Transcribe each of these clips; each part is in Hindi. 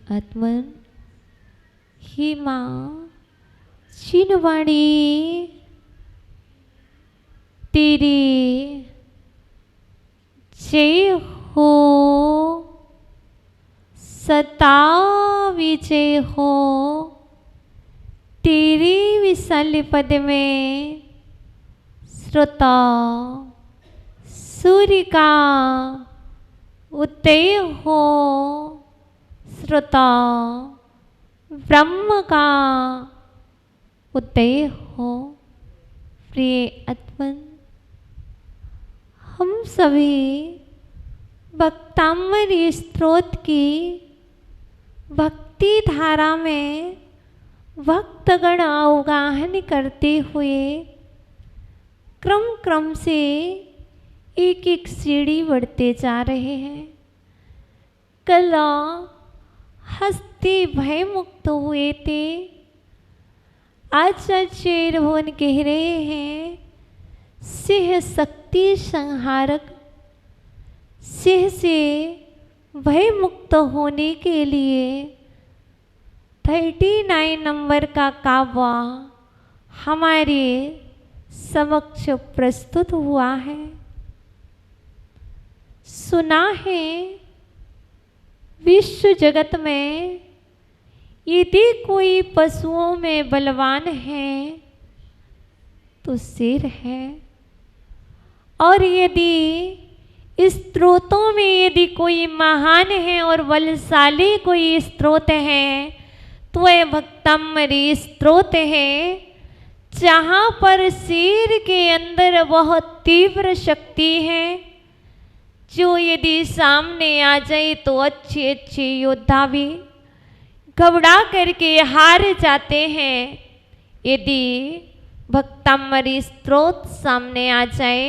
आत्मन ही माँ चिनवाणी तेरी जय हो, सता विजय हो। तेरी विशाल पद में श्रोता सूर्य का उदय हो, श्रोता ब्रह्म का उदय हो। प्रिय आत्मन, हम सभी भक्तामृत स्तोत्र की भक्ति धारा में भक्तगण अवगाहन करते हुए क्रम क्रम से एक एक सीढ़ी बढ़ते जा रहे हैं। कल हस्ती भय मुक्त हुए थे, आज चेर भवन कह रहे हैं सिंह शक्ति संहारक। सिंह से भय मुक्त होने के लिए 39 नंबर का काव्य हमारे समक्ष प्रस्तुत हुआ है। सुना है विश्व जगत में यदि कोई पशुओं में बलवान है तो शेर है, और यदि स्त्रोतों में यदि कोई महान है और बलशाली कोई स्त्रोत है तो वह भक्तामृत स्त्रोत है, जहाँ पर शेर के अंदर बहुत तीव्र शक्ति है, जो यदि सामने आ जाए तो अच्छे अच्छे योद्धा भी घबरा करके हार जाते हैं। यदि भक्तामृत स्त्रोत सामने आ जाए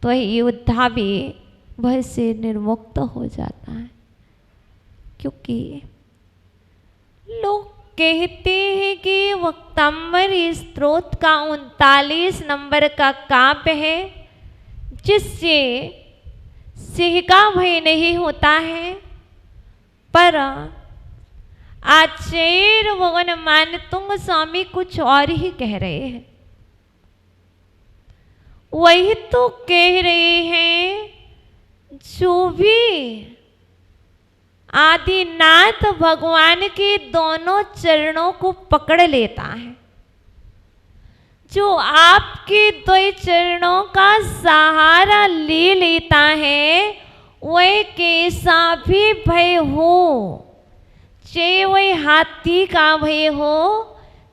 तो योद्धा भी भय से निर्मुक्त हो जाता है। क्योंकि लोग कहते हैं कि भक्तामृत स्त्रोत का 39 नंबर का काव्य है जिससे सिंह का भय नहीं होता है, पर आचार्य भगवान मानतुंग स्वामी कुछ और ही कह रहे हैं। वही तो कह रहे हैं जो भी आदिनाथ भगवान के दोनों चरणों को पकड़ लेता है, जो आपके दो चरणों का सहारा ले लेता है, वह कैसा भी भय हो, चाहे वह हाथी का भय हो,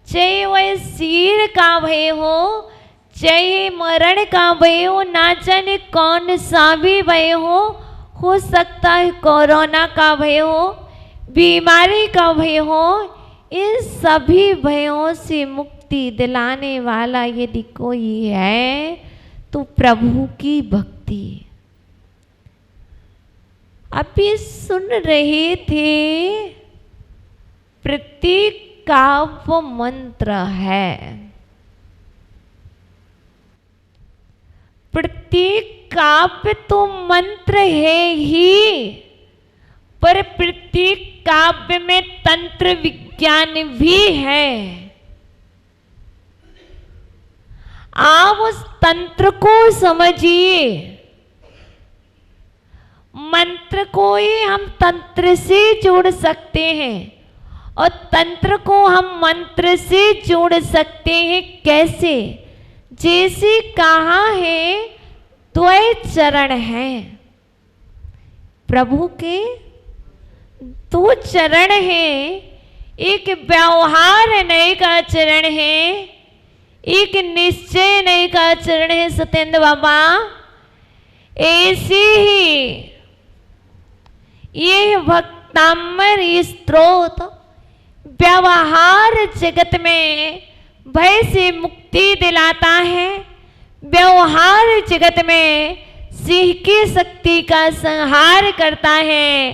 चाहे वह शेर का भय हो, चाहे मरण का भय हो, ना जाने कौन सा भी भय हो सकता है कोरोना का भय हो, बीमारी का भय हो, इन सभी भयों से मुक्ति दिलाने वाला यदि कोई है तो प्रभु की भक्ति। अभी सुन रहे थे प्रत्येक काव्य मंत्र है, प्रत्येक काव्य तो मंत्र है ही, पर प्रत्येक काव्य में तंत्र विज्ञान भी है। आप उस तंत्र को समझिए। मंत्र को ही हम तंत्र से जोड़ सकते हैं और तंत्र को हम मंत्र से जोड़ सकते हैं। कैसे? जैसे कहा है द्वय चरण है, प्रभु के दो चरण है, एक व्यवहार नए का चरण है, एक निश्चय नए का चरण है। सत्येंद्र बाबा, ऐसे ही ये भक्तामृत स्तोत्र व्यवहार जगत में भय से मुक्ति दिलाता है, व्यवहार जगत में सिंह की शक्ति का संहार करता है।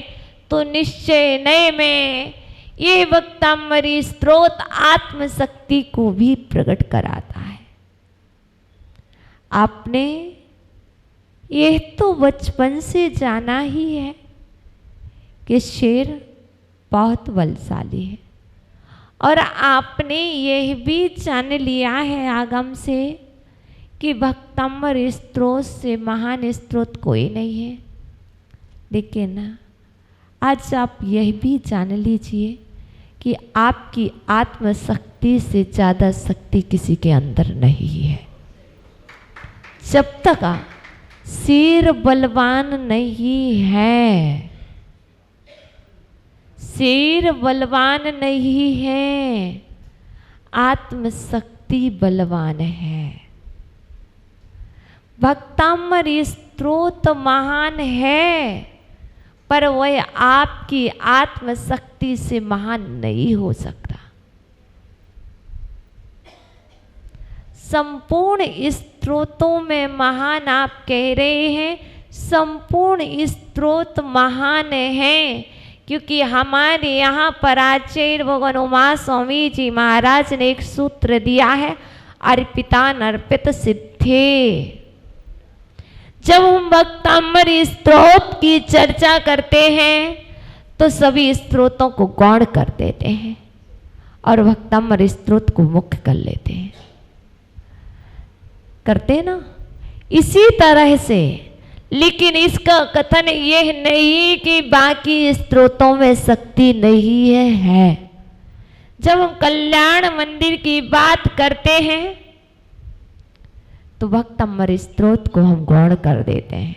तो निश्चय नए में ये भक्तामृत स्त्रोत आत्मशक्ति को भी प्रकट कराता है। आपने यह तो बचपन से जाना ही है कि शेर बहुत बलशाली है, और आपने यह भी जान लिया है आगम से कि भक्तामृत स्त्रोत से महान स्त्रोत कोई नहीं है। लेकिन आज आप यह भी जान लीजिए कि आपकी आत्मशक्ति से ज़्यादा शक्ति किसी के अंदर नहीं है। जब तक शेर बलवान नहीं है, शेर बलवान नहीं है, आत्मशक्ति बलवान है। भक्तामृत स्त्रोत महान है, पर वह आपकी आत्मशक्ति से महान नहीं हो सकता। संपूर्ण स्त्रोतों में महान आप कह रहे हैं, संपूर्ण स्त्रोत महान हैं, क्योंकि हमारे यहाँ पर आचार्य भगवान उमा स्वामी जी महाराज ने एक सूत्र दिया है, अर्पिता नर्पित सिद्धे। जब हम भक्तामृत स्त्रोत की चर्चा करते हैं तो सभी स्त्रोतों को गौण कर देते हैं और भक्तामृत स्त्रोत को मुख्य कर लेते हैं। करते ना इसी तरह से, लेकिन इसका कथन यह नहीं कि बाकी स्त्रोतों में शक्ति नहीं है। जब हम कल्याण मंदिर की बात करते हैं तो भक्तामृत स्त्रोत को हम गौण कर देते हैं,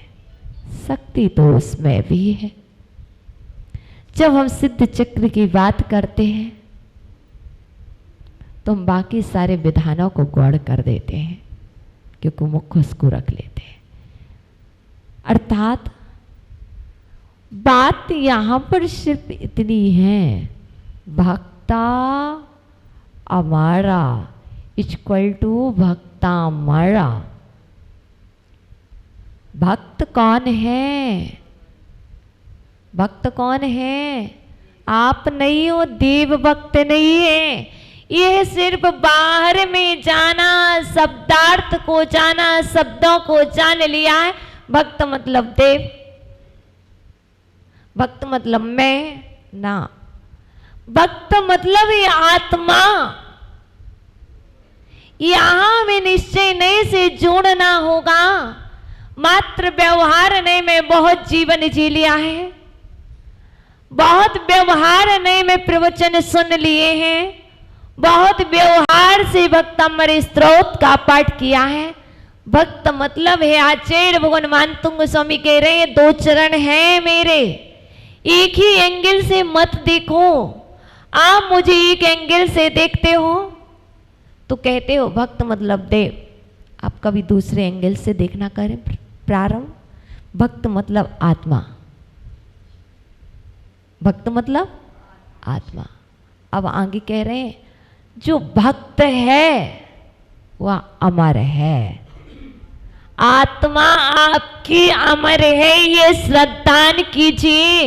शक्ति तो उसमें भी है। जब हम सिद्ध चक्र की बात करते हैं तो हम बाकी सारे विधानों को गौण कर देते हैं, क्योंकि मुख्य उसको रख लेते हैं। अर्थात बात यहां पर सिर्फ इतनी है, भक्ता अमारा इक्वल टू भक्ता अमारा। भक्त कौन है? भक्त कौन है? आप नहीं हो, देव भक्त नहीं है। यह सिर्फ बाहर में जाना, शब्दार्थ को जाना, शब्दों को जान लिया है। भक्त मतलब देव, भक्त मतलब मैं ना, भक्त मतलब ये आत्मा। यहां में निश्चय नए से जोड़ना होगा। मात्र व्यवहार नए में बहुत जीवन जी लिया है, बहुत व्यवहार नए में प्रवचन सुन लिए हैं, बहुत व्यवहार से भक्तामृत स्त्रोत का पाठ किया है। भक्त मतलब है, आचार्य भगवान मानतुंग स्वामी कह रहे हैं, दो चरण हैं मेरे, एक ही एंगल से मत देखो। आप मुझे एक एंगल से देखते हो तो कहते हो भक्त मतलब देव। आप कभी दूसरे एंगल से देखना करें प्रारंभ। भक्त मतलब आत्मा, भक्त मतलब आत्मा। अब आगे कह रहे हैं, जो भक्त है वह अमर है। आत्मा आपकी अमर है, ये श्रद्धान कीजिए।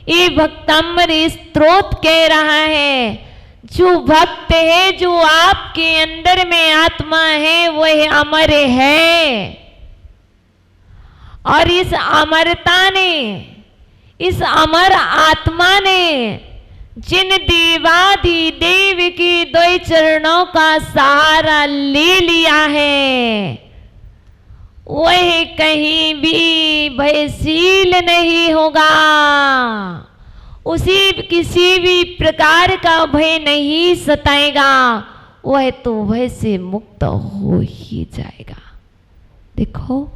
ये भक्तामृत स्त्रोत कह रहा है, जो भक्त है, जो आपके अंदर में आत्मा है, वह अमर है। और इस अमरता ने, इस अमर आत्मा ने जिन देवादि देव के दो चरणों का सहारा ले लिया है, वह कहीं भी भयशील नहीं होगा। उसे किसी भी प्रकार का भय नहीं सताएगा, वह तो भय से मुक्त हो ही जाएगा। देखो,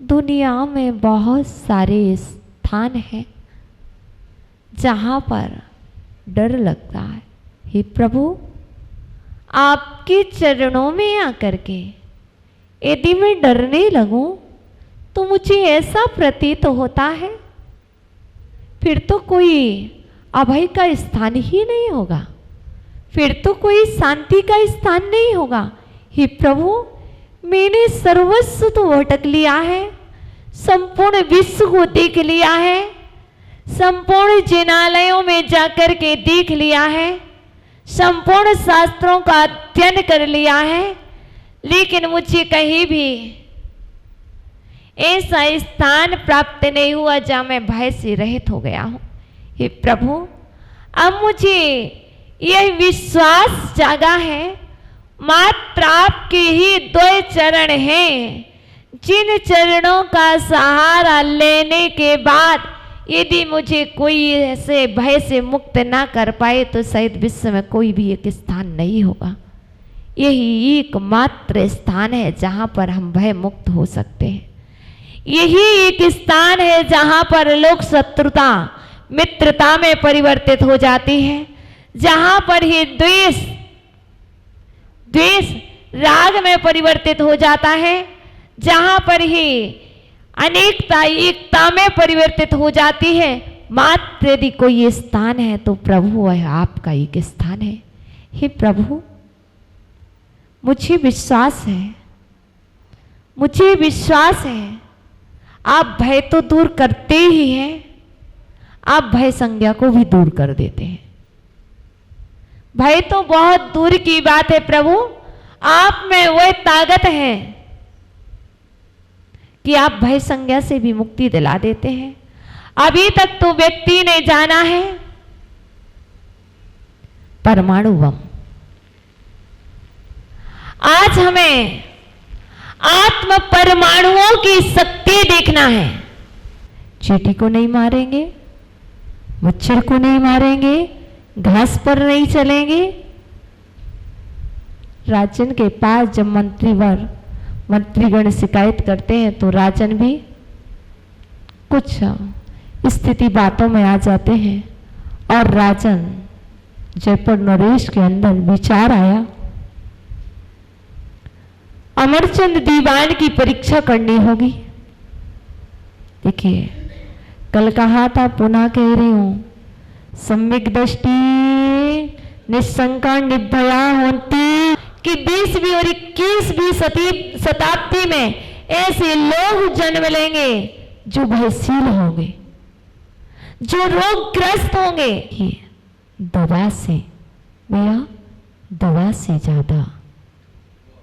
दुनिया में बहुत सारे स्थान हैं जहां पर डर लगता है। हे प्रभु, आपके चरणों में आकर के यदि मैं डरने लगूं तो मुझे ऐसा प्रतीत होता है फिर तो कोई अभय का स्थान ही नहीं होगा, फिर तो कोई शांति का स्थान नहीं होगा। हे प्रभु, मैंने सर्वस्व तो भटक लिया है, संपूर्ण विश्व को देख लिया है, संपूर्ण जिनालयों में जाकर के देख लिया है, संपूर्ण शास्त्रों का अध्ययन कर लिया है, लेकिन मुझे कहीं भी ऐसा स्थान प्राप्त नहीं हुआ जहां मैं भय से रहित हो गया हूं। हे प्रभु, अब मुझे यह विश्वास जागा है, मात्र आपके ही 2 चरण हैं, जिन चरणों का सहारा लेने के बाद यदि मुझे कोई ऐसे भय से मुक्त ना कर पाए तो शायद विश्व में कोई भी एक स्थान नहीं होगा। यही एकमात्र स्थान है जहां पर हम भय मुक्त हो सकते हैं। यही एक स्थान है जहां पर लोग शत्रुता मित्रता में परिवर्तित हो जाती है, जहां पर ही द्वेष राग में परिवर्तित हो जाता है, जहां पर ही अनेकता एकता में परिवर्तित हो जाती है। मात्र यदि कोई स्थान है तो प्रभु वह आपका एक स्थान है। हे प्रभु, मुझे विश्वास है आप भय तो दूर करते ही हैं, आप भय संज्ञा को भी दूर कर देते हैं। भय तो बहुत दूर की बात है प्रभु, आप में वह ताकत है कि आप भय संज्ञा से भी मुक्ति दिला देते हैं। अभी तक तो व्यक्ति ने जाना है परमाणु बम, आज हमें आत्म परमाणुओं की शक्ति देखना है। चींटी को नहीं मारेंगे, मच्छर को नहीं मारेंगे, घास पर नहीं चलेंगे। राजन के पास जब मंत्रीगण शिकायत करते हैं तो राजन भी कुछ स्थिति बातों में आ जाते हैं और राजन जयपुर नरेश के अंदर विचार आया, अमरचंद दीवान की परीक्षा करनी होगी। देखिए, कल कहा था, पुनः कह रही हूं, सम्यक दृष्टि निशंका निर्भया होती कि 20वीं और 21वीं शताब्दी में ऐसे लोग जन्म लेंगे जो भयशील होंगे, जो रोगग्रस्त होंगे। दवा से ज्यादा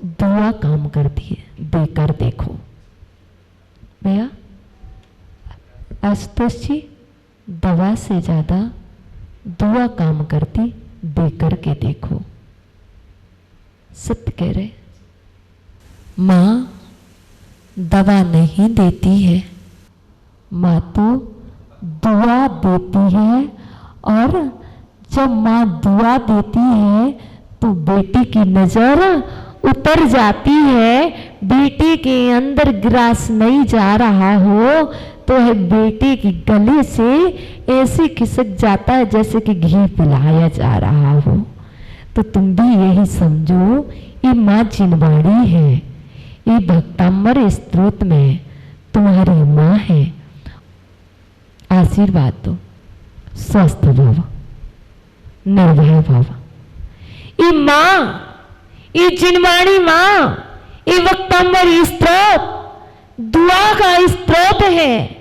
दुआ काम करती है, देकर देखो भैया। आशुतोष जी, दवा से ज्यादा दुआ काम करती, देकर के देखो। सत्य कह रहे। माँ दवा नहीं देती है, माँ तो दुआ देती है, और जब माँ दुआ देती है तो बेटी की नजर उतर जाती है। बेटी के अंदर ग्रास नहीं जा रहा हो तो है बेटी की गले से ऐसे खिसक जाता है जैसे कि घी पिलाया जा रहा हो। तो तुम भी यही समझो, ये माँ जिनवाणी है, ये भक्तांबर स्त्रोत में तुम्हारी माँ है। आशीर्वाद दो, स्वस्थ भव, निर्भय भव। ये माँ, ये जिनवाणी माँ, ये भक्तांबर स्त्रोत दुआ का स्त्रोत है।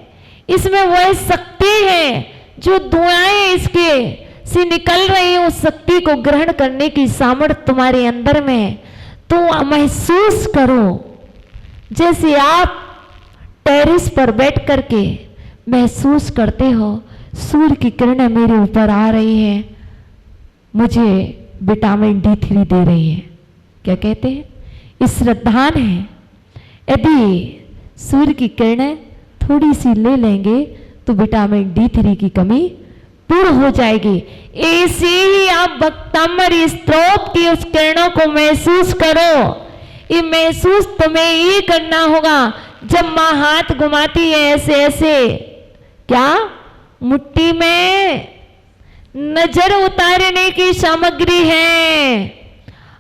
इसमें वह शक्ति है जो दुआएं इसके से निकल रही, उस शक्ति को ग्रहण करने की सामर्थ्य तुम्हारे अंदर में है। तो महसूस करो जैसे आप टेरेस पर बैठ करके महसूस करते हो सूर्य की किरणें मेरे ऊपर आ रही हैं, मुझे विटामिन D3 दे रही है। क्या कहते हैं? इस श्रद्धान है। यदि सूर्य की किरणें थोड़ी सी ले लेंगे तो विटामिन D3 की कमी पूर्ण हो जाएगी। ऐसे ही आप भक्तांबर स्त्रोत की उस किरणों को महसूस करो। ये महसूस तुम्हें ये करना होगा जब माँ हाथ घुमाती है ऐसे ऐसे, क्या मुट्ठी में नजर उतारने की सामग्री है,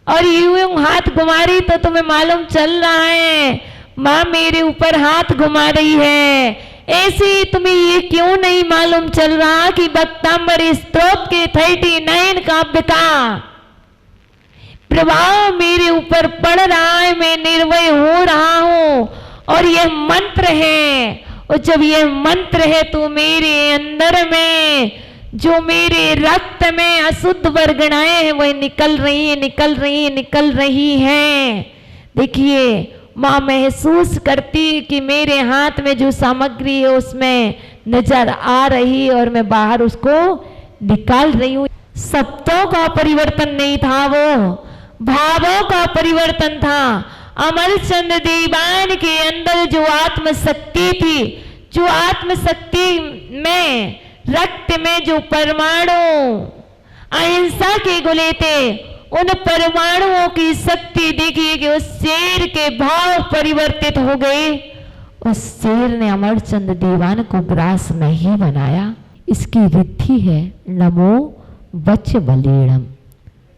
और यूं हाथ घुमा रही तो तुम्हें मालूम चल रहा है माँ मेरे ऊपर हाथ घुमा रही है। ऐसे ही तुम्हें ये क्यों नहीं मालूम चल रहा कि भक्तांबर स्त्रोत के 39 काव्य का प्रभाव मेरे ऊपर पड़ रहा है, मैं निर्भय हो रहा हूं। और यह मंत्र है और जब ये मंत्र है तो मेरे अंदर में जो मेरे रक्त में अशुद्ध वर्गणाएं हैं वह निकल रही हैं। देखिए माँ महसूस करती कि मेरे हाथ में जो सामग्री है उसमें नजर आ रही और मैं बाहर उसको निकाल रही हूँ। शब्दों का परिवर्तन नहीं था, वो भावों का परिवर्तन था। अमरचंद दीवान के अंदर जो आत्मशक्ति थी, जो आत्मशक्ति में रक्त में जो परमाणु अहिंसा के घुले थे, उन परमाणुओं की शक्ति देखिए कि उस शेर के भाव परिवर्तित हो गए। उस शेर ने अमरचंद दीवान को ग्रास नहीं बनाया। इसकी रिद्धि है नमो वच बलीणम।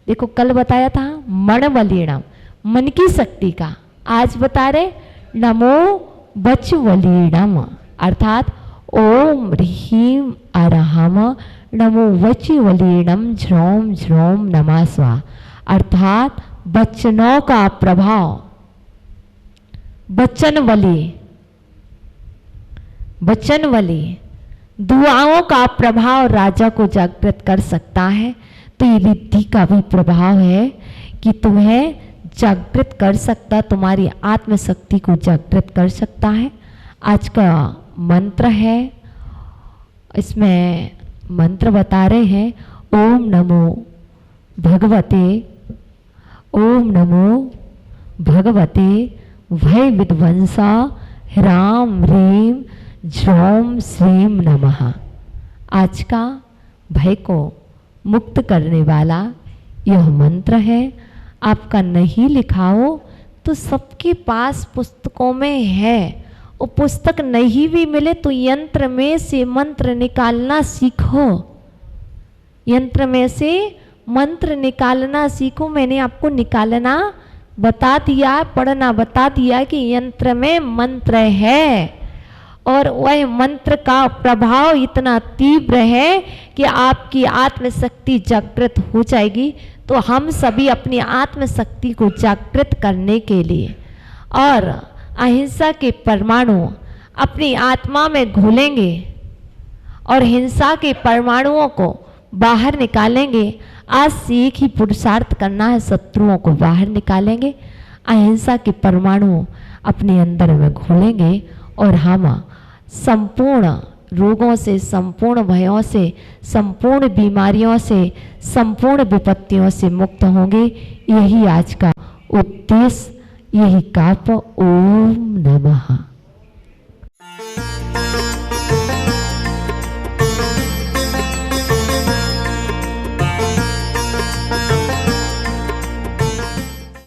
देखो कल बताया था मन बलीणम, मन की शक्ति का, आज बता रहे नमो वच बलीणम अर्थात ओम ह्रीम अरहम नमो वचि वलीणम झ्रोम झ्रोम नमः स्वा अर्थात वचनों का प्रभाव, वचन वली दुआओं का प्रभाव राजा को जागृत कर सकता है। तो ये रिद्धि का भी प्रभाव है कि तुम्हें जागृत कर सकता, तुम्हारी आत्मशक्ति को जागृत कर सकता है। आज का मंत्र है, इसमें मंत्र बता रहे हैं ओम नमो भगवते भय विध्वंसा ह्राम ह्रीम झ्रोम श्रीम नमः। आज का भय को मुक्त करने वाला यह मंत्र है। आपका नहीं लिखा हो तो सबके पास पुस्तकों में है। वो पुस्तक नहीं भी मिले तो यंत्र में से मंत्र निकालना सीखो, यंत्र में से मंत्र निकालना सीखो। मैंने आपको निकालना बता दिया, पढ़ना बता दिया कि यंत्र में मंत्र है और वह मंत्र का प्रभाव इतना तीव्र है कि आपकी आत्मशक्ति जागृत हो जाएगी। तो हम सभी अपनी आत्मशक्ति को जागृत करने के लिए और अहिंसा के परमाणु अपनी आत्मा में घोलेंगे और हिंसा के परमाणुओं को बाहर निकालेंगे। आज से एक ही पुरुषार्थ करना है, शत्रुओं को बाहर निकालेंगे, अहिंसा के परमाणु अपने अंदर में घोलेंगे और हम संपूर्ण रोगों से, संपूर्ण भयों से, संपूर्ण बीमारियों से, संपूर्ण विपत्तियों से मुक्त होंगे। यही आज का उद्देश्य, यही काप। ओम नमः।